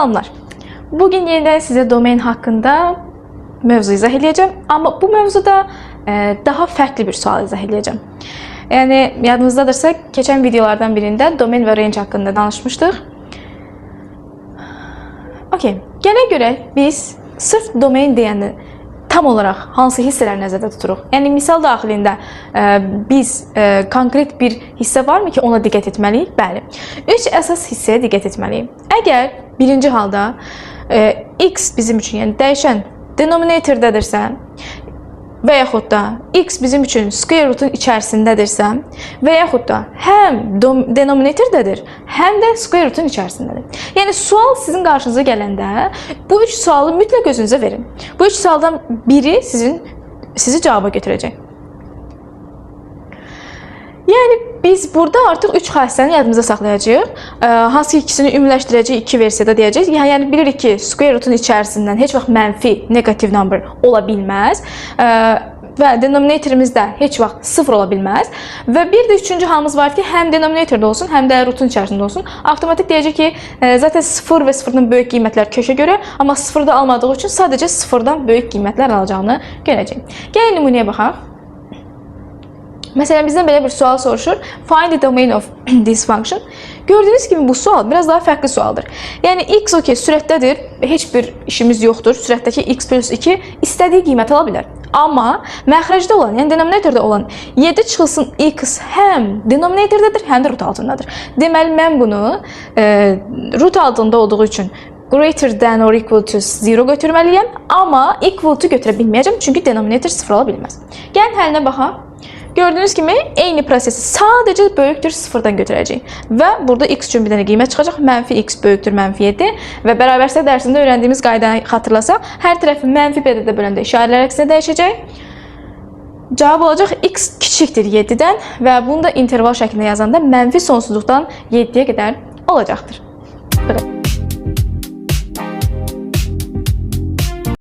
Salamlar. Bugün yeniden size domain hakkında mövzu izah edeceğim. Ama bu mövzuda daha farklı bir sual izah edeceğim. Yani yadınızdadırsa geçen videolardan birinde domain ve range hakkında danışmıştık. Okey. Gene göre biz sırf domain deyəndə tam olaraq hansı hissələri nəzərdə tuturuq? Yəni misal daxilində biz konkret bir hissə varmı ki, ona diqqət etməliyik? Bəli. 3 əsas hissəyə diqqət etməliyik. Əgər birinci halda x bizim üçün, yəni dəyişən denominatordadırsa və yaxud da x bizim üçün square root'un içərisindədirsə və yaxud da həm denominatordadır, həm də square root'un içərisindədir. Yəni sual sizin qarşınıza gələndə bu 3 sualı mütləq özünüzə verin. Bu 3 sualdan biri sizi cavaba götürəcək. Yəni biz burada artıq 3 xassəni yadımıza saxlayacağıq. Hansı ki ikisini ümumiləşdirəcəyik, 2 versiyada deyəcəyik. Yəni bilirik ki, square root'un içərisindən heç vaxt mənfi, negative number ola bilməz. Və denominatorimiz də heç vaxt 0 ola bilməz. Və bir də üçüncü halımız var ki, həm denominatorda olsun, həm də root'un içərisində olsun. Avtomatik deyəcək ki, zaten 0 və 0-dan böyük qiymətlər köşə görə, amma 0-da almadığı üçün sadəcə 0-dan böyük qiymətlər alacağını görəcək. Gəlin nümunəyə baxaq. Məsələn, bizdən belə bir sual soruşur. Find the domain of this function. Gördüyünüz kimi bu sual biraz daha fərqli sualdır. Yəni x okey sürətdədir, heç bir işimiz yoxdur. Sürətdəki x plus 2 istədiyi qiymət ala bilər. Amma məxrəcdə olan, yəni denominatorda olan 7 çıxılsın x həm denominatordadır, həm də root altındadır. Deməli, mən bunu root altında olduğu üçün greater than or equal to 0 götürməliyəm, amma equal to götürə bilməyəcəm, çünki denominator 0 ola bilməz. Gəlin həlinə baxaq. Gördüyünüz kimi eyni prosesi sadəcə böyükdür 0-dan götürəcəyik. Və burada x üçün bir dənə qiymət çıxacaq. Mənfi x böyükdür mənfi 7 və bərabərsizlik dərsində öyrəndiyimiz qaydanı xatırlasaq, hər tərəfi mənfi bədədə böləndə işarələr əksinə dəyişəcək. Cavab olacaq x kiçikdir 7-dən və bunu da interval şəklində yazanda mənfi sonsuzluqdan 7-yə qədər olacaqdır.